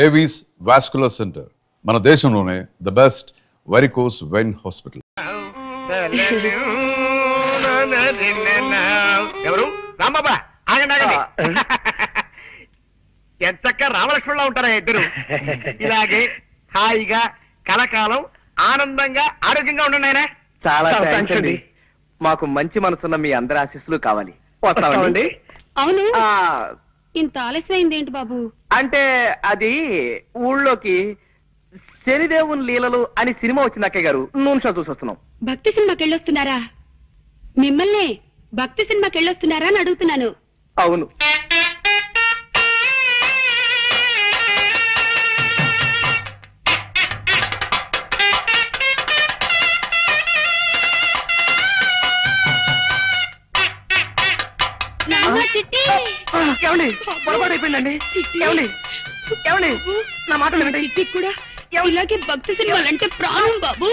Avis vascular centre, మన దేశంలోనే the best varicose vein hospital. ఎవరు? రాంబాబా, ఆగండి ఆగండి. ఎంతక్క రామలక్ష్మణులా ఉంటారా ఇద్దరు? ఇలాగే హాయిగా కలకాలం ఆనందంగా ఆరోగ్యంగా ఉండండి ఆయన. చాలా థాంక్స్ అండి. మాకు మంచి మనసున్న మీ అందరి ఆశీస్సులు కావాలి. వస్తామండి. అవును, ఇంత ఆలస్యమైంది ఏంటి బాబు? అంటే అది ఊళ్ళోకి శనిదేవుని లీలలు అని సినిమా వచ్చింది అక్కయ్య గారు, నూనె షో చూసి వస్తున్నాం. భక్తి సినిమాకి వెళ్ళొస్తున్నారా? మిమ్మల్ని భక్తి సినిమాకి వెళ్ళొస్తున్నారా అని అడుగుతున్నాను. అవును. చిట్టి, ఏమండి పొరపాటు అయిపోయిందండి. ఏమండి ఏమండి నా మాట వినండి. చిట్టి కూడా ఇలాగే భక్తి సినిమాలంటే ప్రాణం బాబు.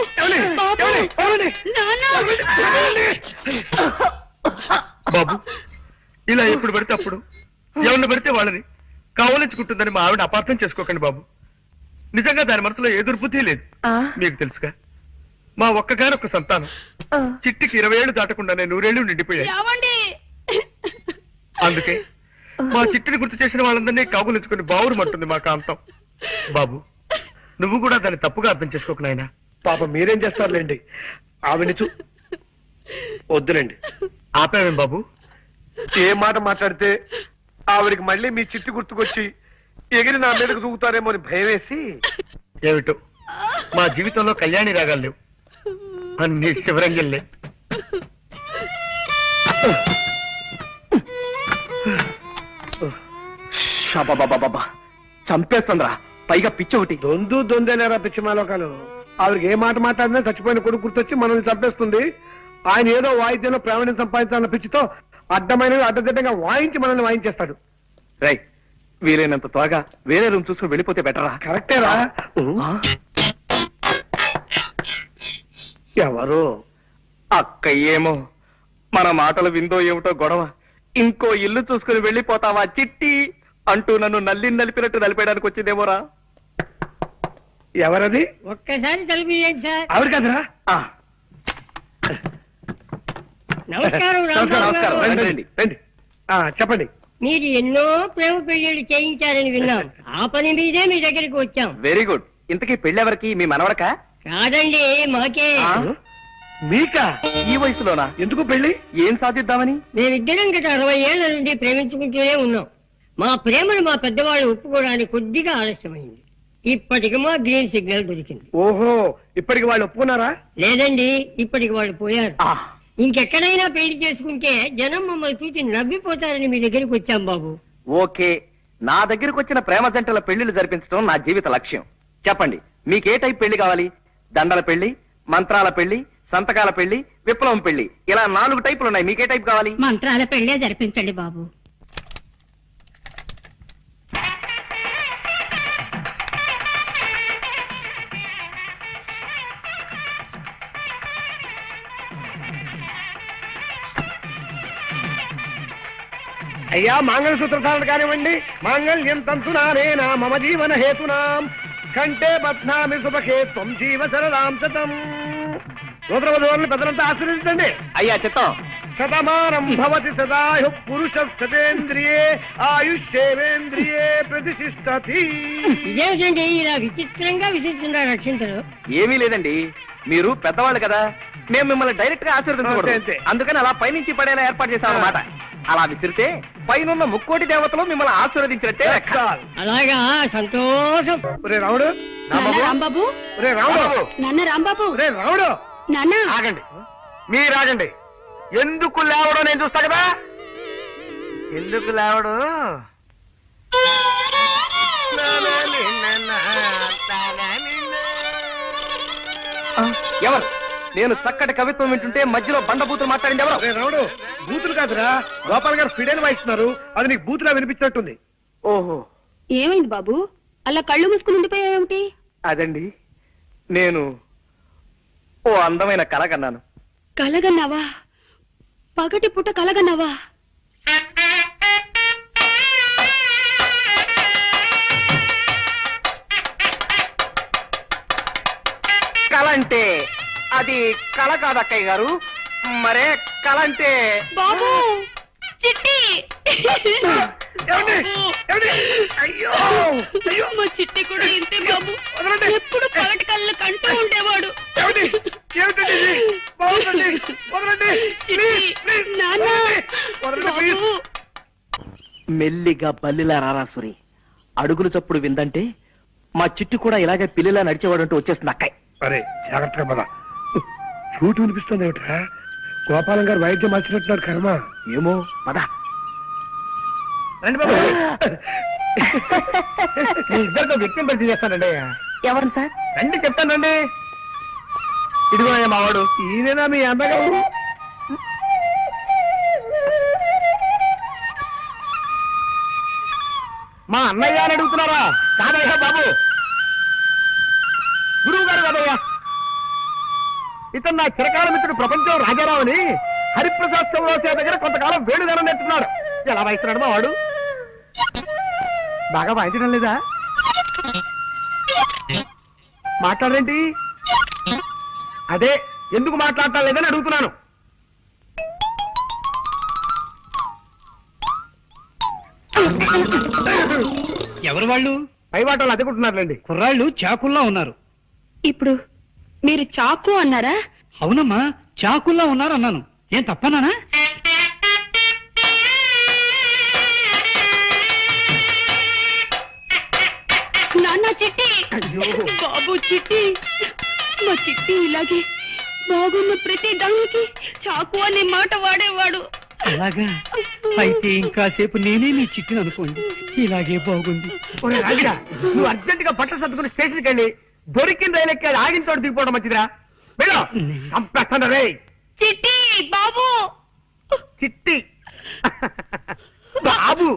బాబు, ఇలా ఎప్పుడు పడితే అప్పుడు ఎవరిని పడితే వాళ్ళని కావలించుకుంటుందని మా ఆవిడ అపార్థం చేసుకోకండి బాబు. నిజంగా దాని మనసులో ఏ దుర్బుద్ధి లేదు. మీకు తెలుసుగా, మా ఒక్కగానొక్క సంతానం చిట్టికి 20 ఏళ్ళు దాటకుండానే 100 ఏళ్ళు నిండిపోయాయి. అందుకే మా చిట్టిని గుర్తు చేసిన వాళ్ళందరినీ కాగులించుకుని బావురుమంటుంది మా కాంతం. బాబు, నువ్వు కూడా దాన్ని తప్పుగా అర్థం చేసుకోకు నాయనా. పాప మీరేం చేస్తారులేండి, ఆవిడ వద్దులేండి. ఆపేవేం బాబు? ఏ మాట మాట్లాడితే ఆవిడికి మళ్ళీ మీ చిట్టి గుర్తుకొచ్చి ఎగిరి నా మీదకు దూకుతారేమో అని భయం వేసి. ఏమిటో మా జీవితంలో కళ్యాణి రాగాలు లేవు, అన్ని శివరంజల్లే. బాబా చంపేస్తుందిరా, పైగా పిచ్చి ఒకటి. దొందేలేరా పిచ్చిమాలోకాలు. ఆవిడకి ఏ మాట మాట్లాడినా చచ్చిపోయిన కొడుకు గుర్తొచ్చి మనల్ని చంపేస్తుంది. ఆయన ఏదో వాయిద్యంలో ప్రావీణ్యం సంపాదించాలన్న పిచ్చితో అడ్డమైనవి అడ్డదిడ్డంగా వాయించి మనల్ని వాయించేస్తాడు. రై, వీలైనంత త్వరగా వేరే రూమ్ చూసుకుని వెళ్ళిపోతే బెటరా? కరెక్టేరా. ఎవరు? అక్క ఏమో మన మాటలు విందో ఏమిటో గొడవ. ఇంకో ఇల్లు చూసుకుని వెళ్ళిపోతావా చిట్టి అంటూ నన్ను నలిపినట్టు నలిపేయడానికి వచ్చిందేమోరా. ఎవరది? ఒక్కసారి తలుపు తీయండి సార్. ఆవిడ కదరా? నమస్కారం. నమస్కారం. రండి రండి. చెప్పండి. మీరు ఎన్నో ప్రేమ పెళ్లిళ్ళు చేయించారని విన్నాం. ఆ పని మీదే మీ దగ్గరికి వచ్చాం. Very good. ఇంతకీ పెళ్ళెవరికి? మీ మనవడకా? కాదండి, మాకే. మీకా? ఈ వయసులోనా? ఎందుకు పెళ్లి? ఏం సాధిద్దామని? మేమిద్దరం గత 60 ఏళ్ల నుండి ప్రేమించుకుంటూనే ఉన్నాం. మా ప్రేమను మా పెద్దవాళ్ళు ఒప్పుకోవడానికి కొద్దిగా ఆలస్యమైంది. ఇప్పటికి మా గ్రీన్ సిగ్నల్ దొరికింది. ఓహో, ఇప్పటికి వాళ్ళు ఒప్పుకున్నారా? లేదండి, ఇప్పటికి వాళ్ళు పోయారు. ఇంకెక్కడైనా పెళ్లి చేసుకుంటే జనం మమ్మల్ని చూసి నవ్విపోతారని మీ దగ్గరికి వచ్చాం బాబు. ఓకే, నా దగ్గరకు వచ్చిన ప్రేమ జంటల పెళ్లిళ్ళు జరిపించడం నా జీవిత లక్ష్యం. చెప్పండి, మీకే టైప్ పెళ్లి కావాలి? దండల పెళ్లి, మంత్రాల పెళ్లి, సంతకాల పెళ్లి, విప్లవం పెళ్లి, ఇలా 4 టైపులు ఉన్నాయి. మీకే టైప్ కావాలి? మంత్రాల పెళ్లే జరిపించండి బాబు. అయ్యా, మంగళసూత్ర ధారణ కానివ్వండి. మాంగళ్యం తంతునానేనా మమ జీవన హేతునాం కంటే బధ్నామి సుభకే త్వం జీవ శరదాం శతం. నూతన వధువులను పెద్దలంతా ఆశీర్వదించండి. అయ్యా చిత్తం. శతమానం భవతి సదాయు పురుష శతేంద్రియే ఆయుష్యేవేంద్రియే ప్రతిష్ఠతి. ఇదేమిటండి ఇలా విచిత్రంగా విసిస్తున్నారు రక్షించరు? ఏమీ లేదండి, మీరు పెద్దవాళ్ళు కదా, మేము మిమ్మల్ని డైరెక్ట్ గా ఆశీర్వదించకూడదు. అంతే. అందుకని అలా పైనుంచి పడేలా ఏర్పాటు చేశాం అన్నమాట. అలా విసిరితే పైనున్న ముక్కోటి దేవతలు మిమ్మల్ని ఆశీర్వదించినట్టే. అలాగా, సంతోషం. ఒరే రాముడు, రాంబాబు, ఒరే రాముడు, నాన్న రాంబాబు, ఒరే రాముడు. నాన్న ఆగండి, మీరాగండి. ఎందుకు లేవడం నేను చూస్తా కదా. ఎందుకు లేవడం? ఎవరు? నేను చక్కటి కవిత్వం వింటుంటే మధ్యలో బండబూతులు మాట్లాడింది ఎవరు? ఒరే రాముడు, బూతులు కాదురా, గోపాల్ గారు ఫిడేలు వాయిస్తున్నారు. అది నీకు బూతులా వినిపించినట్టుంది. ఓహో, ఏమైంది బాబు? అలా కళ్ళు మూసుకుని ఉండిపోయావేమిటి? అదండి, నేను ఓ అందమైన కల కన్నాను. కలగన్నావా? పగటి పుట్ట కలగన్నావా? కళ అంటే అది కళ కాదు అక్కయ్య గారు, మరే కళ అంటే బాబు చిట్టి ఏమండి? ఏమండి? అయ్యో అయ్యో మా చిట్టి కూడా ఇంతే బాబు. వదలండి. ఎప్పుడు పగటి కళ్ళ కంటూ ఉండేవాడు. ఏమండి? ఏమిటండి ఇది? బాగుందండి. వదలండి. చిట్టి, ప్లీజ్, ప్లీజ్. నాన్న, వదలండి, ప్లీజ్. బాబు. మెల్లిగా బల్లిలా రారాసురి, అడుగులు చప్పుడు విందంటే మా చిట్టు కూడా ఇలాగే పిల్లిలా నడిచేవాడంటూ వచ్చేస్తుంది అక్కయ్య. అరే జాగ్రత్తగా పద. ఫ్లూట్ వినిపిస్తుంది ఏమిట్రా? గోపాలం గారు వైద్యం మార్చినట్టున్నారు కర్మ. ఏమో పద. రండి బాబు. మీ ఇద్దరితో వ్యక్తిని పరిచయం చేస్తానండి. ఎవరు సార్? రండి చెప్తానండి. ఇదిగో మావాడు. ఈయనేనా మీ అన్నగారు? మా అన్నయ్య అని అడుగుతున్నారా? కాదయ్యా బాబు, గురువు గారు కాదయ్యా. ఇతను నా చిరకాల మిత్రుడు ప్రపంచం రాజారావు అని హరిప్రసాద్ చౌరాసే దగ్గర కొంతకాలం వేణుగానం నేర్చుకున్నాడు. ఎలా వాయిస్తున్నాడు మా వాడు? బాగా వాయించడం లేదా? మాట్లాడరేంటి? అదే ఎందుకు మాట్లాడటం లేదని అడుగుతున్నాను. ఎవరు వాళ్ళు? పై వాటలు అదుకుంటున్నారులేండి. కుర్రాళ్ళు చాకుల్లా ఉన్నారు. ఇప్పుడు మీరు చాకు అన్నారా? అవునమ్మా, చాకుల్లా ఉన్నారు అన్నాను. ఏం తప్పనానా? నాన్న చిట్టి, బాబు చిట్టి, మా చిట్టి ఇలాగే బాగున్న ప్రతి దానికి చాకు అనే మాట వాడేవాడు. అలాగా? అయితే ఇంకాసేపు నేనే నీ చిట్టిని అనుకోండి. ఇలాగే బాగుంది. ఒరే రాజుగా, నువ్వు అర్జెంట్ గా బట్టలు సర్దుకుని స్టేషన్కి వెళ్ళి దొరికిన రైలు ఎక్కి అది ఆగిన చోట దిగిపోవడం మంచిదిరా. వెళ్ళు. చంపేస్తాను రే. చిట్టి బాబు. చిట్టి బాబు,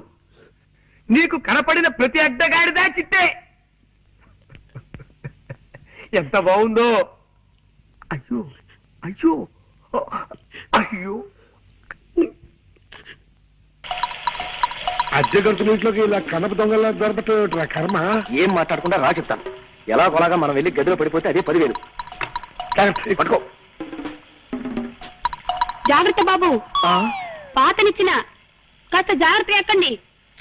నీకు కనపడిన ప్రతి అడ్డగాడిదా చిట్టే. ఎంత బాగుందో. అయ్యో అయ్యో అయ్యో. అద్దె గంతుల ఇంట్లోకి ఇలా కనప దొంగలా దొరకట్టు కర్మ. ఏం మాట్లాడకుండా రా చెప్తాను. ఎలా కొలాగా మనం వెళ్ళి గదిలో పడిపోతే అదే 10,000. పట్టుకో. జాగ్రత్త బాబు, పాతనిచ్చిన కాస్త జాగ్రత్త ఎక్కండి.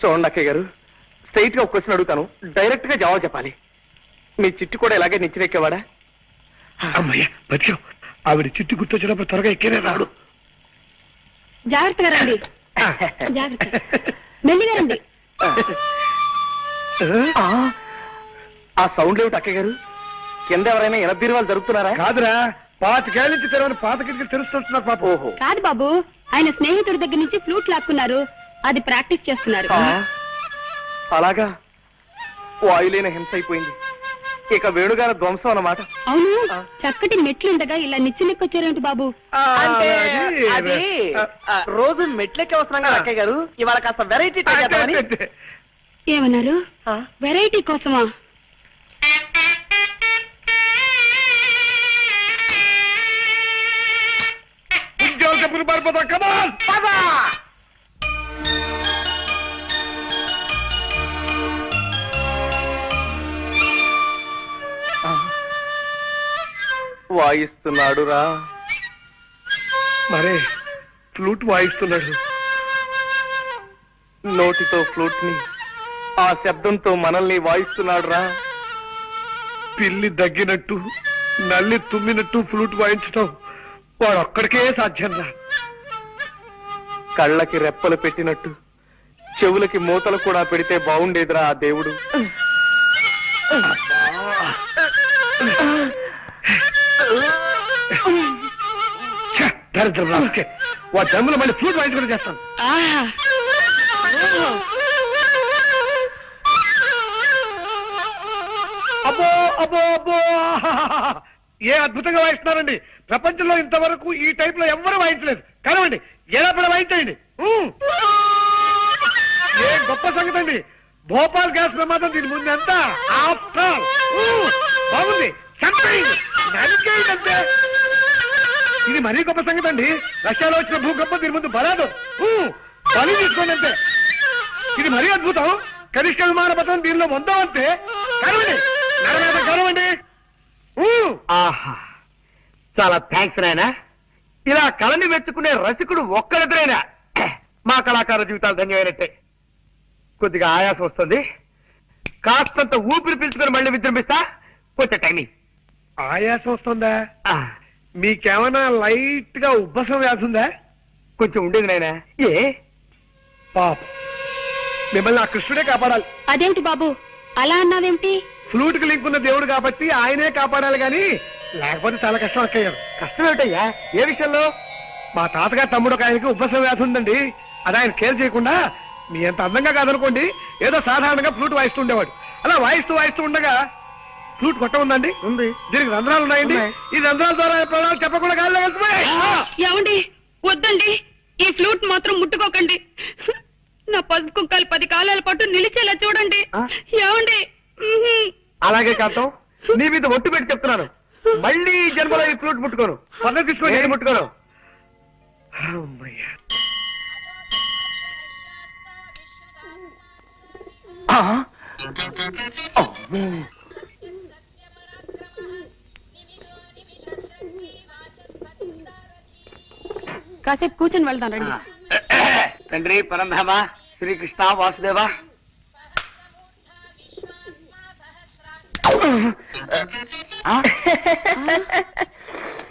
చూడండి అక్కయ్య గారు, స్ట్రైట్ గా ఒక క్వశ్చన్ అడుగుతాను, డైరెక్ట్ గా జవాబు చెప్పాలి. మీ చిట్టు కూడా ఇలాగే నిచ్చినెక్కేవాడా? అమ్మయ్య బతికావు. ఆవిడ చిట్టు గుర్తొచ్చినప్పుడు త్వరగా ఎక్కేనే రాడు. జాగ్రత్తగా రండి. జాగ్రత్త, మెల్లిగా రండి. ఆ సౌండ్ ఏమిటి అక్కయ్య గారు? కింద ఎవరైనా ఎనబీరువాలు జరుగుతున్నారా? కాదురా, పాతికేళ్ళ నుంచి తెరవని పాత కిటికీలు తెరుస్తుంటున్నారు పాప. ఓహో, కాదు బాబు, ఆయన స్నేహితుడి దగ్గర నుంచి ఫ్లూట్ లాక్కున్నారు. అది ప్రాక్టీస్ చేస్తున్నారు. అలాగా? వాయులేని హింస అయిపోయింది. ఇక వేణుగారి ధ్వంసం అన్నమాట. అవును, చక్కటి మెట్లుండగా ఇలా నిచ్చినెక్కొచ్చారేంటి బాబు? అంటే అది- అది రోజు మెట్లెక్కి వస్తున్నాం కదా అక్కయ్య గారు, ఇవాళ కాస్త వెరైటీ ట్రై చేద్దామని. ఏమన్నారు? వెరైటీ కోసమా? ఉద్యోగ చెప్పులు పారిపోతాం. కమాన్ పద. వాయిస్తున్నాడు రా. మరే ఫ్లూట్ వాయిస్తున్నాడు. నోటితో ఫ్లూట్ ని, ఆ శబ్దంతో మనల్ని వాయిస్తున్నాడు రా. పిల్లి దగ్గినట్టు, నల్లి తుమ్మినట్టు ఫ్లూట్ వాయించటం వాడు ఒక్కడికే సాధ్యం రా. కళ్ళకి రెప్పలు పెట్టినట్టు చెవులకి మూతలు కూడా పెడితే బాగుండేదిరా ఆ దేవుడు. దరిద్రం రాకే. వాడు జన్మలో మళ్ళీ ఫ్లూట్ వాయించుకుని చేస్తాను. ఆహా. అబ్బో అబ్బో అబ్బో, ఏ అద్భుతంగా వాయిస్తున్నారండి. ప్రపంచంలో ఇంతవరకు ఈ టైప్ లో ఎవ్వరూ వాయించలేదు. కనవండి, ఎలా పడ వాయించండి. ఏ గొప్ప సంగతి అండి. భోపాల్ గ్యాస్ ప్రమాదం దీని ముందు ఎంత. ఆఫ్టర్ బాగుంది. నరికేయండి అంతే. ఇది మరీ గొప్ప సంగతి అండి. రష్యాలో వచ్చిన భూకంపం దీని ముందు బలాదు. బలి తీసుకోండి అంతే. ఇది మరీ అద్భుతం. కనిష్ట విమాన పథకం దీనిలో 100 అంతే. కనవండి, నరమేత కనవండి. ఆ ఆహా, చాలా థ్యాంక్స్ నాయనా. ఇలా కళని మెచ్చుకునే రసికుడు ఒక్కరిద్దరైనా మా కళాకార జీవితాలు ధన్యమైనట్టే. కొద్దిగా ఆయాసం వస్తుంది, కాస్తంత ఊపిరి పీల్చుకొని మళ్ళీ విజృంభిస్తా. కొంచెం టైమింగ్. ఆయాసం వస్తుందా? మీకేమైనా లైట్ గా ఉబ్బసం వ్యాధి ఉందా? కొంచెం ఉండేది నాయనా. ఏ పాప, మిమ్మల్ని ఆ కృష్ణుడే కాపాడాలి. అదేమిటి బాబు అలా అన్నావేమిటి? ఫ్లూట్ కి లింక్ ఉన్న దేవుడు కాబట్టి ఆయనే కాపాడాలి గాని లేకపోతే చాలా కష్టం అక్కయ్యారు. కష్టం ఏమిటయ్యా? ఏ విషయంలో? మా తాతగారు తమ్ముడు ఒక ఆయనకి ఉబ్బసం వ్యాధి ఉందండి. అది ఆయన కేర్ చేయకుండా మీ అంత అందంగా కాదనుకోండి, ఏదో సాధారణంగా ఫ్లూట్ వాయిస్తూ ఉండేవాడు. అలా వాయిస్తూ ఉండగా ఫ్లూట్ కొట్ట ఉందండి. ఉంది. దీనికి రంధ్రాలు ఉన్నాయండి. ఈ రంధ్రాల ద్వారా ప్రాణాలు చెప్పకుండా గాల్లో వెళ్తున్నాయి. ఏమండి వద్దండి, ఈ ఫ్లూట్ మాత్రం ముట్టుకోకండి. నా పసుపు కుక్కలు 10 కాలాల పాటు నిలిచేలా చూడండి. ఏమండి? అలాగే కాంతం, నీ మీద ఒట్టు పెట్టి చెప్తున్నాను, మళ్ళీ ఈ జన్మలో ఈ ఫ్లూట్ ముట్టుకోను. పక్కన తీసుకో, నేను ముట్టుకోను. అమ్మయ్య. కాసేపు కూర్చొని వెళ్దాం రండి. తండ్రి పరంధామ శ్రీకృష్ణ వాసుదేవ.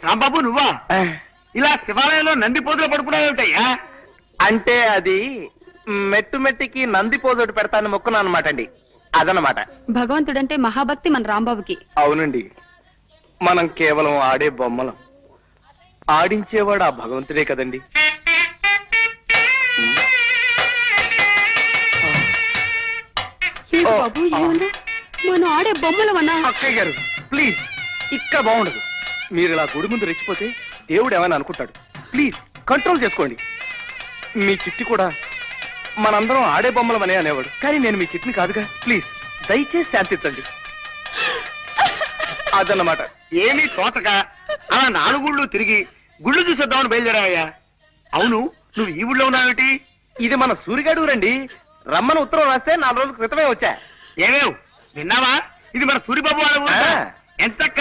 రాంబాబు నువ్వా? ఇలా శివాలయంలో నంది పోతులు పడుకున్నావేమిటయ్యా? అంటే అది మెట్టు మెట్టికి నంది పోజోటి పెడతాను మొక్కున్నా అనమాట అండి. అదనమాట. భగవంతుడంటే మహాభక్తి మన రాంబాబుకి. అవునండి, మనం కేవలం ఆడే బొమ్మలం, ఆడించేవాడు ఆ భగవంతుడే కదండి. ఏంటి బాబు ఏమన్నా? మనం ఆడే బొమ్మలమన్నా? అక్కయ్య గారు ప్లీజ్, ఇక్కడ బాగుండదు. మీరు ఇలా గుడి ముందు రెచ్చిపోతే దేవుడు ఏమైనా అనుకుంటాడు. ప్లీజ్ కంట్రోల్ చేసుకోండి. మీ చిట్టి కూడా మనందరం ఆడే బొమ్మలం అనే అనేవాడు, కానీ నేను మీ చిట్టిని కాదుగా. ప్లీజ్ దయచేసి శాంతించండి. అదన్నమాట. ఏమీ తోటగా అలా 4 గుళ్ళు తిరిగి గుళ్ళు చూసేద్దామని బయలుదేరావయ్యా. అవును, నువ్వు ఈ ఊళ్ళో ఉన్నావేటి? ఇది మన సూరిగాడు రండి. రమ్మని ఉత్తరం రాస్తే 4 రోజుల క్రితమే వచ్చా. ఏమేవ్ విన్నావా? ఇది మన సూరిబాబు వాళ్ళ ఊరు. ఆ. ఎంతక్క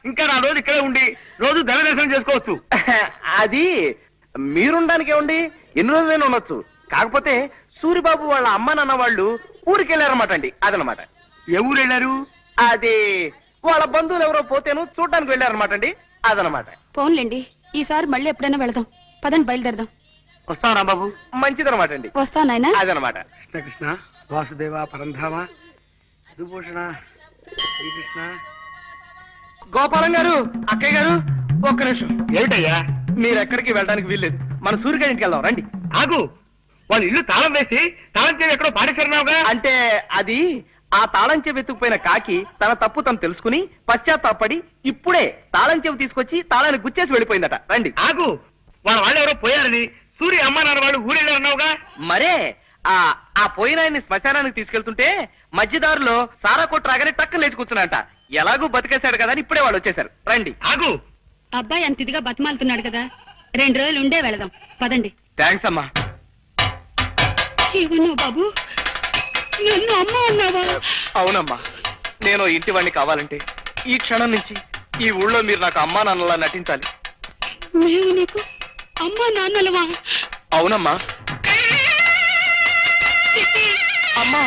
ఇంకా 4 రోజులు ఇక్కడే ఉండి రోజు దైవ దర్శనం చేసుకోవచ్చు. అది మీరుండడానికి ఏమండి, ఎన్ని రోజులైనా ఉండొచ్చు. కాకపోతే సూరిబాబు వాళ్ళ అమ్మ నాన్న వాళ్ళు ఊరికి వెళ్ళారన్నమాట అండి. అదనమాట. ఏ ఊరు వెళ్ళారు? అది వాళ్ళ బంధువులు ఎవరో పోతేను చూడడానికి వెళ్ళారన్నమాట అండి. అదనమాట. పోన్లేండి, ఈసారి మళ్ళీ ఎప్పుడైనా వెళదాం. పదండి బయలుదేరదాం. వస్తాం రాంబాబు. మంచిదనమాట అండి. వస్తా నాయనా. అదనమాట. కృష్ణ వాసుదేవ పరంధామ విభూషణ శ్రీకృష్ణ. గోపాలం గారు, అక్కయ్య గారు, ఒక్క నిమిషం. ఏమిటయ్యా? మీరు ఎక్కడికి వెళ్ళడానికి వీల్లేదు. మన సూర్యగారి ఇంటికి వెళ్దాం రండి. ఆగు, వాళ్ళ ఇల్లు తాళం వేసి తాళం చేసి ఎక్కడో పాడేశారున్నావుగా. అంటే అది ఆ తాళం చెవి ఎత్తుకుపోయిన కాకి తన తప్పు తను తెలుసుకుని పశ్చాత్తాపడి ఇప్పుడే తాళం చెవి తీసుకొచ్చి తాళాన్ని గుచ్చేసి వెళ్ళిపోయిందట. రండి. ఆగు, వాళ్ళు ఎవరో పోయారని సూర్య అమ్మ నాన్న వాళ్ళు ఊరెళ్ళారన్నావుగా. మరే ఆ పోయిన ఆయన్ని శ్మశానానికి తీసుకెళ్తుంటే మధ్యదారులో సారా కొట్టు రాగానే టక్కున లేచి కూర్చున్నాట. ఎలాగూ బతికేశాడు కదా అని ఇప్పుడే వాళ్ళు వచ్చేసారు. రండి. ఆగు, అబ్బాయి అంత ఇదిగా బతిమాలుతున్నాడు కదా, 2 రోజులు ఉండే వెళదాం. పదండి. థ్యాంక్స్ అమ్మా. ఏమన్నావు బాబు? నన్ను అమ్మ అన్నావా? అవునమ్మా, నేను ఇంటి వాడిని కావాలంటే ఈ క్షణం నుంచి ఈ ఊళ్ళో మీరు నాకు అమ్మా నాన్నలా నటించాలి. మేము నీకు అమ్మా నాన్నలవా? అవునమ్మా. చిట్టి, అమ్మా,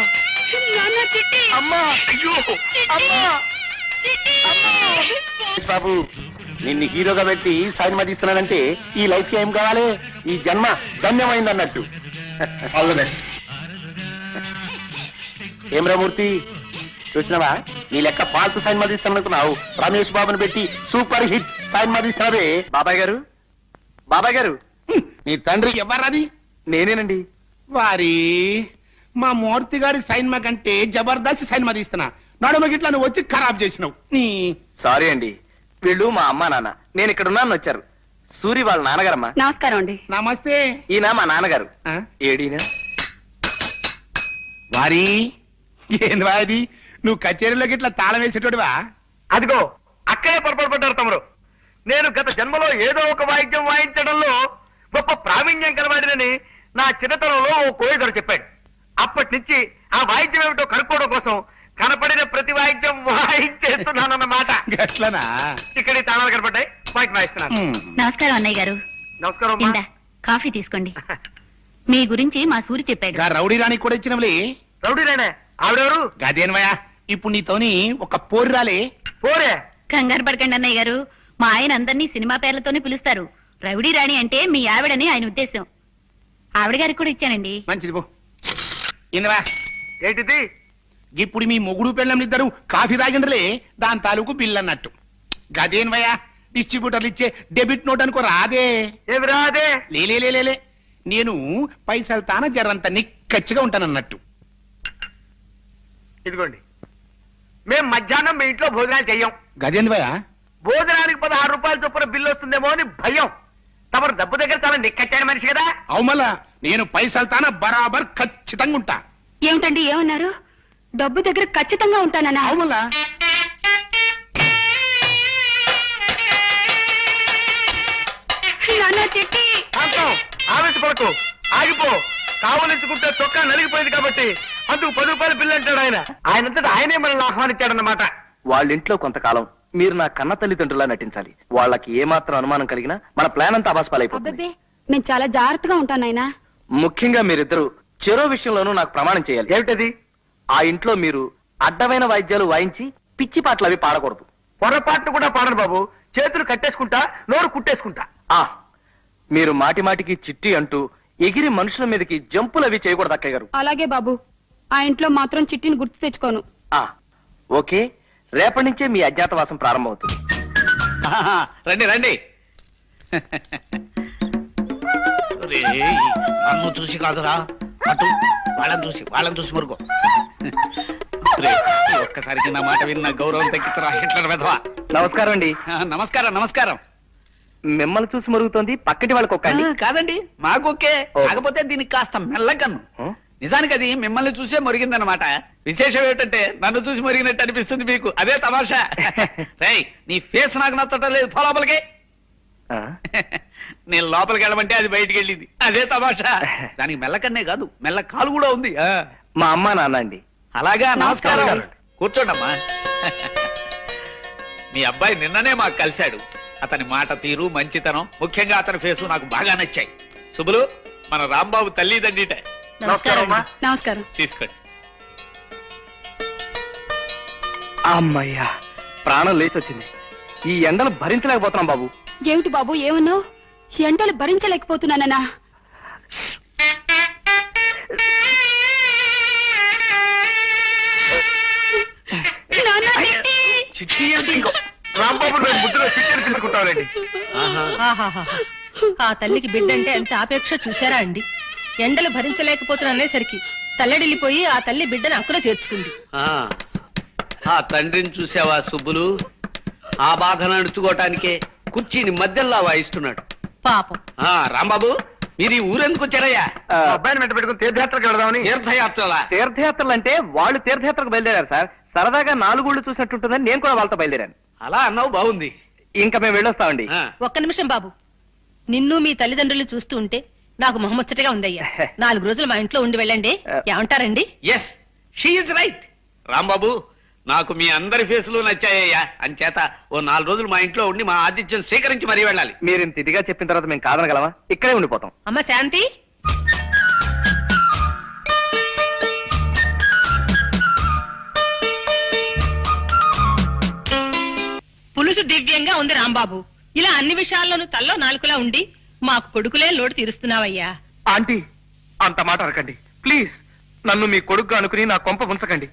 నాన్న చిట్టి, అమ్మా, అయ్యో, అమ్మా, చిట్టి. బాబు నిన్ను హీరోగా పెట్టి సినిమా తీస్తున్నానంటే ఈ లైఫ్ ఏం కావాలి? ఈ జన్మ ధన్యమైంది అన్నట్టు. ఏం రామూర్తి, చూసినావా? నీ లెక్క పాల్తు సినిమా తీస్తాననుకున్నావు, రమేష్ బాబుని పెట్టి సూపర్ హిట్ సినిమా తీస్తున్నావే. బాబాయ్ గారు, బాబాయ్ గారు, నీ తండ్రి ఎవరది? నేనేనండి. వారి మా మూర్తి గారి సైన్మా కంటే జబర్దస్త్ సైన్మా తీస్తున్నా, నడుమ గిట్ల నువ్వు వచ్చి ఖరాబ్ చేసినావు. నీ సారీ అండి, వీళ్ళు మా అమ్మా నాన్న, నేను ఇక్కడ ఉన్నాను వచ్చారు. సూరి వాళ్ళ నాన్నగారమ్మా. నమస్కారం అండి. నమస్తే. ఈయన మా నాన్నగారు. ఆ? ఏడీనా? వారి ఏంది వాది, నువ్వు కచేరీలోకి ఇట్లా తాళం వేసేటోడివా? అదిగో అక్కడే పొరపాటు పడ్డారు తమరు. నేను గత జన్మలో ఏదో ఒక వాయిద్యం వాయించడంలో గొప్ప ప్రావీణ్యం కలవాడినని నా చిన్నతనంలో ఓ కోయిదరు చెప్పాడు. అప్పటి నుంచి ఆ వాయిద్యం ఏమిటో కనుక్కోవడం కోసం కనపడిన ప్రతి వాయిద్యం వాయించేస్తున్నానన్నమాట. గట్లనా ఇక్కడ ఈ తాళాలు కనపడ్డాయి బయట రాయిస్తున్నాను. నమస్కారం అన్నయ్య గారు. నమస్కారం అమ్మా. ఇందా కాఫీ తీసుకోండి. మీ గురించి మా సూరి చెప్పాడు. గా రౌడీ రాణి కూడా ఇచ్చినవులే. రౌడీ రాయనే ఆవిడెవరు? గదేన్వయ్యా ఇప్పుడు నీతోని ఒక పోరు రాలే. పోరే. కంగారు పడకండి అన్నయ్య గారు. మా ఆయన అందరినీ సినిమా పేర్లతోనే పిలుస్తారు. రౌడీ రాణి అంటే మీ ఆవిడని ఆయన ఉద్దేశం. ఆవిడ గారికి కూడా ఇచ్చానండి. మంచిది పో. ఇన్నవా ఏంటిది? ఇప్పుడు మీ మొగుడు పెళ్ళం ఇద్దరు కాఫీ తాగిండ్రలే, దాని తాలూకు బిల్ అన్నట్టు. గదేన్వయ్యా డిస్ట్రిబ్యూటర్లు ఇచ్చే డెబిట్ నోట్ అనుకో రాదే. ఏమి రాదే? లేలే నేను పైసలు తాన జరంత నిక్కచ్చిగా ఉంటానన్నట్టు. ఇదిగోండి, మేం మధ్యాహ్నం మీ ఇంట్లో భోజనాలు చెయ్యం. గదేంద్వయ్యా భోజనానికి 16 రూపాయల చొప్పున బిల్లు వస్తుందేమో అని భయం. తమరు డబ్బు దగ్గర చాలా నిక్కచ్చాడు మనిషి కదా. అవుమల్లా నేను పైసలు తాన బరాబర్ ఖచ్చితంగా ఉంటా. ఏమిటండి ఏమన్నారు? డబ్బు దగ్గర ఖచ్చితంగా ఉంటానన్నా? అవుమల్లా నాన్న చిట్టి. శాంతం, ఆవేశపడకు, ఆగిపో. కావలించుకుంటే చొక్కా నలిగిపోయింది కాబట్టి అందుకు 10 రూపాయల బిల్లు అంటాడు ఆయన. ఆయనంతటా ఆయనే మనల్ని ఆహ్వానించాడన్నమాట. వాళ్ళింట్లో కొంతకాలం మీరు నా కన్న తల్లిదండ్రులా నటించాలి. వాళ్ళకి ఏమాత్రం అనుమానం కలిగినా మన ప్లాన్ అంతా అబాస్పాలైపోతుంది. అబ్బబ్బే, మేము చాలా జాగ్రత్తగా ఉంటాం నాయనా. ముఖ్యంగా మీరిద్దరు చెరో విషయంలోనూ నాకు ప్రమాణం చేయాలి. ఏమిటది? ఆ ఇంట్లో మీరు అడ్డమైన వాయిద్యాలు వాయించి పిచ్చి పాటలు అవి పాడకూడదు. పొరపాట్లు కూడా పాడను బాబు. చేతులు కట్టేసుకుంటా, నోరు కుట్టేసుకుంటా. ఆ మీరు మాటి మాటికి చిట్టి అంటూ ఎగిరి మనుషుల మీదకి జంపులు అవి చేయకూడదు అక్కయ్య గారు. అలాగే బాబు, ఆ ఇంట్లో మాత్రం చిట్టిని గుర్తు తెచ్చుకోను. ఆ ఓకే, రేపటి నుంచే మీ అజ్ఞాతవాసం ప్రారంభమవుతుంది. రండి రండి. నన్ను చూసి కాదురా, అటు వాళ్ళని చూసి మురుగు. ఒక్కసారికి నా మాట విన్న గౌరవం తగ్గించరా హిట్లర్ వెధవా. నమస్కారం అండి. నమస్కారం. మిమ్మల్ని చూసి మరుగుతోంది, పక్కటి వాళ్ళకి ఒక్కండి. కాదండి, మాకొకే. ఓ. కాకపోతే దీనికి కాస్త మెల్లగన్ను. నిజానికి అది మిమ్మల్ని చూసే మురిగిందనమాట. విశేషం ఏమిటంటే నన్ను చూసి మురిగినట్టు అనిపిస్తుంది మీకు. అదే తమాషా. రేయ్, నీ ఫేస్ నాకు నచ్చటం లేదు, పో లోపలికి. నేను లోపలికి వెళ్ళమంటే అది బయటికి వెళ్ళింది. అదే తమాషా. దానికి మెల్లకన్నే కాదు, మెల్ల కాలు కూడా ఉంది. మా అమ్మా నాన్న అండి. అలాగా, నమస్కారం. నమస్కారం. కూర్చోండమ్మా. మీ అబ్బాయి నిన్ననే మాకు కలిశాడు. అతని మాట తీరు, మంచితనం, ముఖ్యంగా అతని ఫేసు నాకు బాగా నచ్చాయి. శుభులు, మన రాంబాబు తల్లిదండ్రిట. నమస్కారం అమ్మా. నమస్కారం. తీసుకోండి. అమ్మయ్యా, ప్రాణం లేచి వచ్చింది. ఈ ఎండలు భరించలేకపోతున్నాం బాబు. ఏమిటి బాబు ఏమన్నావు? ఎండలు భరించలేకపోతున్నానన్నా? నాన్న, చిట్టి! చిట్టి ఏమిటి ఇంకో? రాంబాబు నేను ముద్దులో చికెన్ తీసుకుంటానండి. ఆ తల్లికి బిడ్డ అంటే ఎంత ఆపేక్ష చూసారా అండి. ఎండలు భరించలేకపోతున్నసరికి తల్లడిల్లిపోయి ఆ తల్లి బిడ్డను అక్కున చేర్చుకుంది. ఆ తండ్రిని చూసావా సుబ్బులు? ఆ బాధను అణుచుకోవటానికే కుర్చీని మధ్యలో వాయిస్తున్నాడు పాపం. రాంబాబు, మీరు ఈ ఊరెందుకు వచ్చారయ్యా? మా అబ్బాయిని వెంట పెట్టుకుని తీర్థయాత్రకు వెళదామని. తీర్థయాత్రలా? తీర్థయాత్రలు అంటే వాళ్ళు తీర్థయాత్రకు బయలుదేరారు సార్. సరదాగా 4 ఊళ్ళు చూసినట్టుంటుందని నేను కూడా వాళ్ళతో బయలుదేరాను. అలా అన్నావు, బాగుంది. ఇంకా మేము వెళ్ళొస్తామండి. ఒక్క నిమిషం బాబు, నిన్ను మీ తల్లిదండ్రులు చూస్తూ ఉంటే నాకు మొహముచ్చటగా ఉందయ్యా. 4 రోజులు మా ఇంట్లో ఉండి వెళ్ళండి. ఏమంటారండి? Yes, she is right. Rambabu, నాకు మీ అందరి ఫేసులు నచ్చాయ్యా. అంచేత ఓ 4 రోజులు మా ఇంట్లో ఉండి మా ఆతిథ్యం స్వీకరించి మరీ వెళ్ళాలి. మీరు ఇంత ఇదిగా చెప్పిన తర్వాత మేము కాదనగలమా? ఇక్కడే ఉండిపోతాం. అమ్మ శాంతి, పులుసు దివ్యంగా ఉంది రాంబాబు. ఇలా అన్ని విషయాల్లోనూ తల్లో నాలుకలా ఉండి మాకు కొడుకులే లోటు తీరుస్తున్నావయ్యా. ఆంటీ, అంత మాట అనకండి ప్లీజ్. నన్ను మీ కొడుకు అనుకుని నా కొంప ఉంచకండి.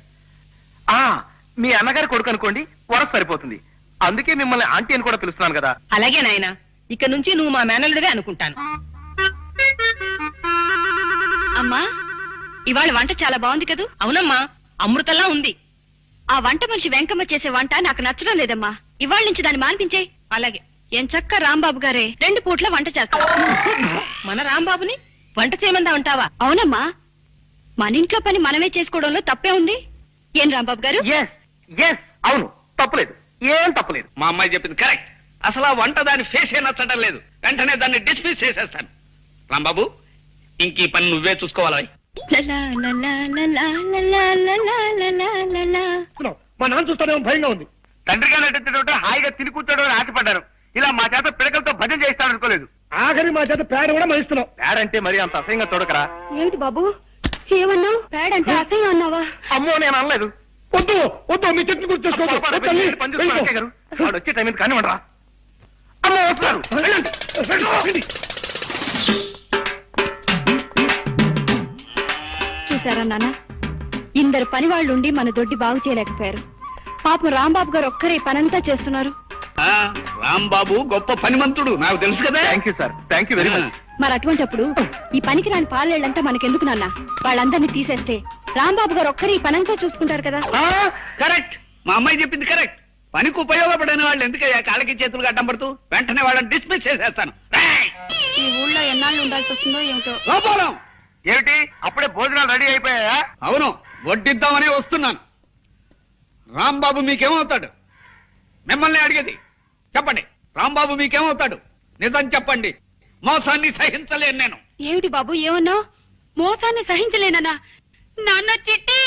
మీ అన్నగారి కొడుకు అనుకోండి, వరస సరిపోతుంది. అందుకే మిమ్మల్ని ఆంటీ అని కూడా పిలుస్తున్నాను కదా. అలాగే నాయనా, ఇక నుంచి నువ్వు మా మేనల్లుడివే అనుకుంటాను. అమ్మా, ఇవాళ వంట చాలా బాగుంది కదూ? అవునమ్మా, అమృతంలా ఉంది. ఆ వంట మనిషి వెంకమ్మ చేసే వంట నాకు నచ్చడం లేదమ్మా. ఇవాళ నుంచి దాన్ని మాన్పించే. అలాగే. ఏం చక్క రాంబాబు గారే 2 పూట్ల వంట చేస్తారు. మన రాంబాబుని వంట చేయమందా ఉంటావా? అవునమ్మా, మన ఇంట్లో పని మనమే చేసుకోవడంలో తప్పే ఉంది. ఏం రాంబాబు గారు? ఎస్ ఎస్, అవును, తప్పలేదు, ఏం తప్పలేదు. మా అమ్మాయి చెప్పింది కరెక్ట్. అసలు ఆ వంట దాని ఫేసే నచ్చటం లేదు. వెంటనే దాన్ని డిస్మిస్ చేసేస్తాను. రాంబాబు, ఇంక ఈ పని నువ్వే చూసుకోవాలి. మా నాన్న చూస్తానేమో భయంగా ఉంది. తండ్రిగా నటించడం హాయిగా తిని కూర్చోడం అని ఆశపడ్డాను. ఇలా మా చేత పిడకలతో భజన చేస్తాడు అనుకోలేదు. ఆఖరి మా చేత పేడ కూడా మహిస్తున్నాం. పేడంటే మరి అంత అసహ్యంగా చూడకరా. ఏమిటి బాబు ఏమన్నావు? ప్యాడ్ అంటే అసహ్యం అన్నావా? అమ్మో నేను అనలేదు. వద్దు వద్దు, మీ చెట్టు గుర్తు వాడు వచ్చే టైం కానీ ఉండరా. అమ్మో వస్తారు. చూసారా నాన్న, ఇందరు పని వాళ్ళు ఉండి మన దొడ్డి బాగు చేయలేకపోయారు. పాపం రాంబాబు గారు ఒక్కరే పనంతా చేస్తున్నారు. రాంబాబు గొప్ప పనిమంతుడు, నాకు తెలుసు కదా. Thank you sir, thank you very much. మరి అటువంటప్పుడు ఈ పనికి రాని పాలేళ్ళంతా మనకెందుకు నాన్న? వాళ్ళందరినీ తీసేస్తే రాంబాబు గారు ఒక్కరే ఈ పనంతా చూసుకుంటారు కదా. కరెక్ట్, మా అమ్మాయి చెప్పింది కరెక్ట్. పనికి ఉపయోగపడిన వాళ్ళు ఎందుకయ్యా కాళ్ళకి చేతులు అడ్డం పడుతూ? వెంటనే వాళ్ళని డిస్మిస్ చేసేస్తాను. ఈ ఊళ్ళో ఎన్నాళ్ళు ఉండాల్సి వస్తుందో ఏమిటో. లోపలం ఏమిటి అప్పుడే భోజనాలు రెడీ అయిపోయాయా? అవును, వడ్డిద్దామని వస్తున్నాను. రాంబాబు మీకేమవుతాడు? మిమ్మల్ని అడిగేది చెప్పండి. రాంబాబు మీకేమవుతాడు? నిజం చెప్పండి. మోసాన్ని సహించలేను నేను. ఏమిటి బాబు ఏమన్నావు? మోసాన్ని సహించలేనన్నా? నాన్న చిట్టి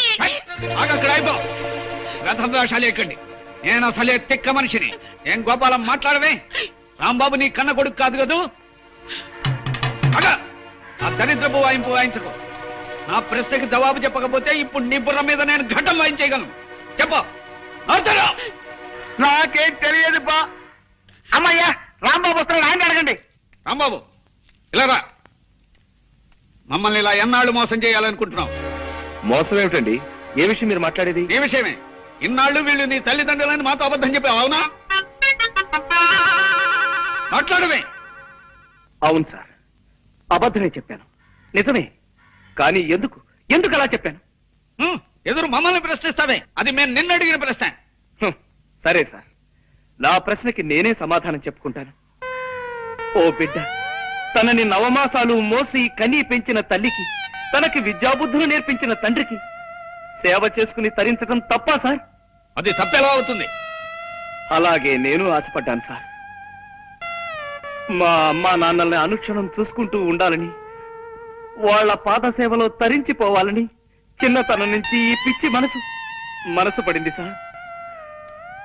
ఆగక్కడ అయిపో. రథం వేషాలు ఎక్కండి. నేను అసలే తిక్క మనిషిని. ఏం గోపాలం మాట్లాడవే? రాంబాబు నీ కన్న కొడుకు కాదు కదూ. అగా ఆ దరిద్రపు వాయింపు వాయించకు. నా ప్రశ్నకి జవాబు చెప్పకపోతే ఇప్పుడు నీ బుర్ర మీద నేను ఘటం వాయించేయగలను. చెప్పు. నాకేం తెలియదు బా. అమ్మయ్యా, రాంబాబు వస్తున్నాడు, ఆయన అడగండి. రాంబాబు ఇలా రా. మమ్మల్ని ఇలా ఎన్నాళ్ళు మోసం చేయాలనుకుంటున్నావు? మోసం ఏమిటండి? ఏ విషయం మీరు మాట్లాడేది? ఈ విషయమే. ఇన్నాళ్ళు వీళ్ళు నీ తల్లిదండ్రులని మాతో అబద్ధం చెప్పావు, అవునా? మాట్లాడమే. అవును సార్, అబద్ధమే చెప్పాను. నిజమే. కానీ ఎందుకు ఎందుకు అలా చెప్పాను? ఎదురు మమ్మల్ని ప్రశ్నిస్తావే? అది మేము నిన్ను అడిగిన ప్రశ్న. సరే సార్, నా ప్రశ్నకి నేనే సమాధానం చెప్పుకుంటాను. ఓ బిడ్డ, తనని నవమాసాలు మోసి కనీ పెంచిన తల్లికి, తనకి విద్యాబుద్ధులు నేర్పించిన తండ్రికి సేవ చేసుకుని తరించడం తప్పా సార్? అది తప్పెలా అవుతుంది? అలాగే నేను ఆశపడ్డాను సార్. మా అమ్మా నాన్నల్ని అనుక్షణం చూసుకుంటూ ఉండాలని, వాళ్ళ పాద సేవలో తరించిపోవాలని చిన్నతనం నుంచి ఈ పిచ్చి మనసు పడింది సార్.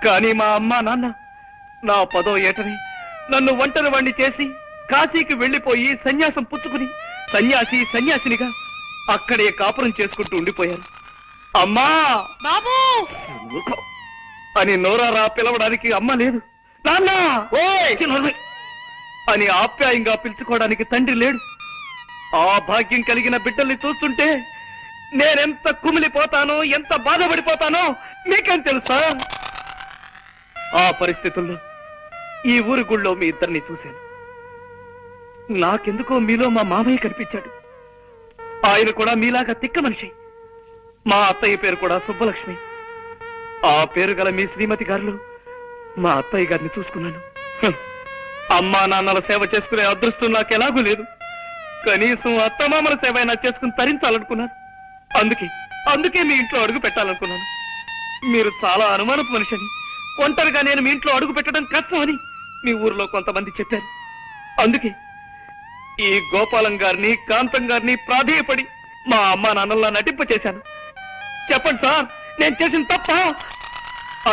కానీ మా అమ్మా నాన్న నా 10వ ఏటని నన్ను ఒంటరి వాణ్ణి చేసి కాశీకి వెళ్లిపోయి సన్యాసం పుచ్చుకుని సన్యాసినిగా అక్కడే కాపురం చేసుకుంటూ ఉండిపోయారు. అమ్మా బాబు అని నోరారా పిలవడానికి అమ్మ లేదు, నాన్న అని ఆప్యాయంగా పిలుచుకోవడానికి తండ్రి లేడు. ఆ భాగ్యం కలిగిన బిడ్డల్ని చూస్తుంటే నేనెంత కుమిలిపోతానో, ఎంత బాధపడిపోతానో మీకేం తెలుసా? ఆ పరిస్థితుల్లో ఈ ఊరి గుళ్ళో మీ ఇద్దరిని చూశాను. నాకెందుకో మీలో మా మామయ్య కనిపించాడు. ఆయన కూడా మీలాగా తిక్క మనిషి. మా అత్తయ్య పేరు కూడా సుబ్బలక్ష్మి. ఆ పేరు గల మీ శ్రీమతి గారిలో మా అత్తయ్య గారిని చూసుకున్నాను. అమ్మా నాన్నల సేవ చేసుకునే అదృష్టం నాకు ఎలాగూ లేదు. కనీసం అత్తమామల సేవ అయినా చేసుకుని తరించాలనుకున్నాను. అందుకే మీ ఇంట్లో అడుగు పెట్టాలనుకున్నాను. మీరు చాలా అనుమానపు మనిషి అని, ఒంటరిగా నేను మీ ఇంట్లో అడుగు పెట్టడం కష్టం అని మీ ఊర్లో కొంతమంది చెప్పారు. అందుకే ఈ గోపాలం గారిని, కాంతం గారిని ప్రాధేయపడి మా అమ్మా నాన్నల్లా నటింప చేశాను. చెప్పండి సార్, నేను చేసిన తప్ప?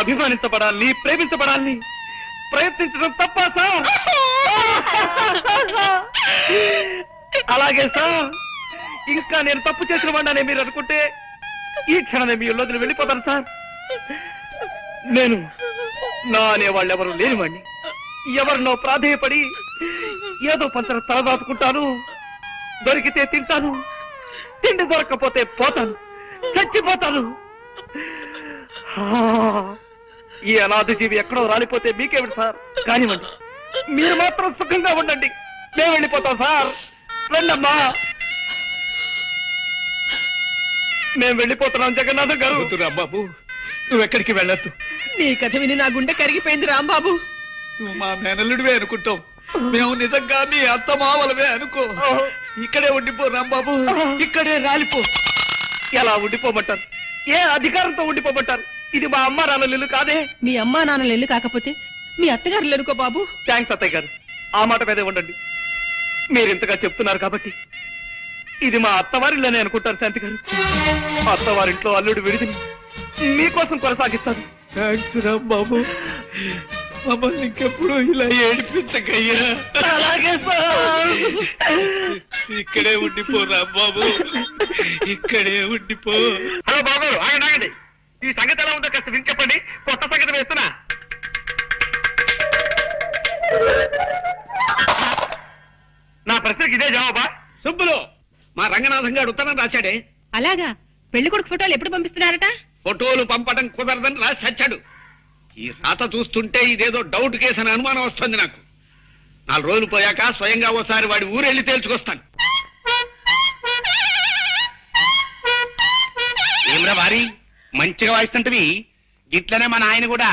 అభిమానించబడాలని, ప్రేమించబడాలని ప్రయత్నించడం తప్ప సార్? అలాగే సార్, ఇంకా నేను తప్పు చేసిన వాడినే మీరు అనుకుంటే ఈ క్షణమే మీ ఇల్లు వెళ్ళిపోతాను సార్. నేను నా అనేవాళ్ళు ఎవరు లేనివాడిని. ఎవరినో ప్రాధేయపడి ఏదో పంచర తలదాచుకుంటాను. దొరికితే తింటాను, తిండి దొరక్కపోతే పోతాను, చచ్చిపోతాను. ఈ అనాథ జీవి ఎక్కడో రాలిపోతే మీకేమిటి సార్? కానివ్వండి, మీరు మాత్రం సుఖంగా ఉండండి. మేము వెళ్ళిపోతాం సార్. రండమ్మా, మేము వెళ్ళిపోతున్నాం. జగన్నాథం గారు. రాంబాబు, నువ్వెక్కడికి వెళ్ళొద్దు. నీ కథ విని నా గుండె కరిగిపోయింది రాంబాబు. నువ్వు మా మేనల్లుడివే అనుకుంటాం. మేము నిజంగా నీ అత్తమావలమే అనుకో. ఇక్కడే ఉండిపో రాంబాబు, ఇక్కడే రాలిపో. ఎలా ఉండిపోమంటారు? ఏ అధికారంతో ఉండిపోమంటారు? ఇది మా అమ్మా నాన్నల ఇల్లు కాదే. మీ అమ్మా నాన్నలు ఇల్లు కాకపోతే మీ అత్తగారులు ఎనుకో బాబు. థ్యాంక్స్ అత్తయ్య గారు, ఆ మాట మీదే ఉండండి. మీరింతగా చెప్తున్నారు కాబట్టి ఇది మా అత్తవారిల్లోనే అనుకుంటారు శాంతి గారు. అత్తవారింట్లో అల్లుడు విడిదిని మీకోసం కొనసాగిస్తాను. థ్యాంక్స్ రాంబాబు, మమ్మల్ని ఇంకెప్పుడు ఇలా ఏడిపించకయ్యా. అలాగే సార్. ఇక్కడే ఉండిపో రాంబాబు, ఇక్కడే ఉండిపో. హలో బాబు, ఆగండి. ఈ సంగతి ఎలా ఉందో కాస్త విని చెప్పండి. కొత్త సంగతి వేస్తున్నా. నా ప్రశ్నకి ఇదే జవాబా? సుబ్బులు, మా రంగనాథం గారు ఉత్తరం రాశాడే. అలాగా పెళ్లి కొడుకు ఫోటోలు ఎప్పుడు పంపిస్తున్నారట? ఫోటోలు పంపడం కుదరదని రాసి చచ్చాడు. ఈ రాత చూస్తుంటే ఇదేదో డౌట్ కేసు అని అనుమానం వస్తుంది నాకు. 4 రోజులు పోయాక స్వయంగా ఓసారి వాడి ఊరెళ్ళి తేల్చుకొస్తాను. ఏమ్రా వారి మంచిగా వాయిస్తుంటవి. ఇట్లనే మన ఆయన కూడా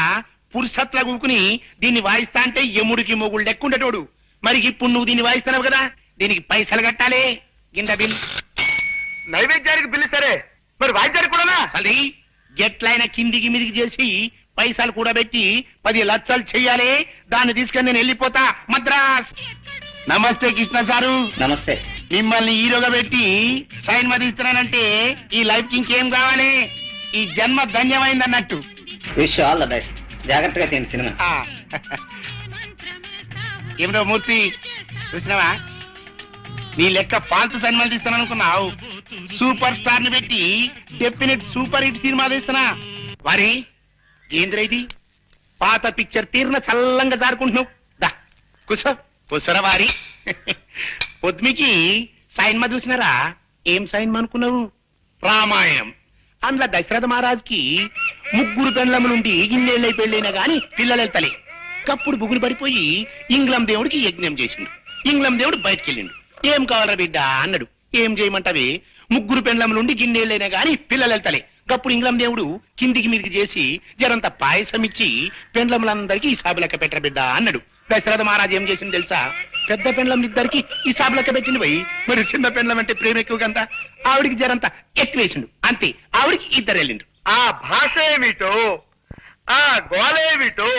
పురుషత్లా కూకుని దీన్ని వాయిస్తా అంటే ఎముడికి మొగుళ్ళు లెక్కుండేటోడు. మరి ఇప్పుడు నువ్వు దీన్ని వాయిస్తున్నావు కదా, దీనికి పైసలు కట్టాలి. గింద బిల్. నైవేద్యానికి బిల్లు సరే, మరి వాయిద్యానికి కూడా అది ఎట్లయినా కిందికి మీదికి చేసి పైసలు కూడా పెట్టి 10 లక్షలు చెయ్యాలి. దాన్ని తీసుకొని నేను వెళ్ళిపోతా మద్రాస్. నమస్తే కృష్ణ సారు. నమస్తే. మిమ్మల్ని హీరోగా పెట్టి సైన్ మీద ఇస్తున్నానంటే ఈ లైఫ్ కి ఇంకేం కావాలి? ఈ జన్మ ధన్యమైంది అన్నట్టు. Wish all the best. జాగ్రత్తగా తిని సినిమా. ఏమిటో మూర్తి చూసినావా, నీ లెక్క పాల్తు సినిమాలు తీస్తాను అనుకున్నావు. సూపర్ స్టార్ ని పెట్టి డెఫినెట్ సూపర్ హిట్ సినిమా తీస్తున్నా. వారి ఏంద్ర ఇది పాత పిక్చర్ తీరిన చల్లంగా జారుకుంటున్నావు. దా కూసో కూసరా వారి. పొద్దుమికి సైన్మా చూసినారా? ఏం సైన్మా అనుకున్నావు? రామాయణం. అందులో దశరథ మహారాజ్కి 3 పెండ్లములుండి ఇన్నేళ్ళై పెళ్ళైనా గాని పిల్లలు వెళ్తలే. కప్పుడు బుగులు పడిపోయి ఇంగ్లం దేవుడికి యజ్ఞం చేసిండు. ఇంగ్లం దేవుడు బయటకెళ్ళిండు. ఏం కావాలరా బిడ్డ అన్నాడు. ఏం చేయమంటావే? 3 పెండ్లములుండి గిన్నేళ్ళైనా గాని పిల్లలు వెళ్తలే. కప్పుడు ఇంగ్లం దేవుడు కిందికి మీదికి చేసి జరంత పాయసం ఇచ్చి పెండ్లములందరికీ ఈ సాబు లెక్క పెట్టర బిడ్డ అన్నాడు. దశరథ మహారాజు ఏం చేసింది తెలుసా? పెద్ద పెండ్లములిద్దరికి ఈ సాబు లెక్క పెట్టింది పోయి. మరి చిన్న పెండ్లం అంటే ప్రేమ ఎక్కువ కదా, ఆవిడికి జరంత ఎక్కువేసిండు. అంతే, ఆవిడికి 2 వెళ్ళిండు. ఆ భాష ఏమిటో, ఆ గోళేమిటో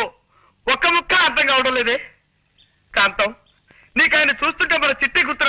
ఒక్క ముక్క అర్థం కావడం లేదే. కాంతం, నీకు ఆయన చూస్తుంటే మన చిట్టి గుర్తు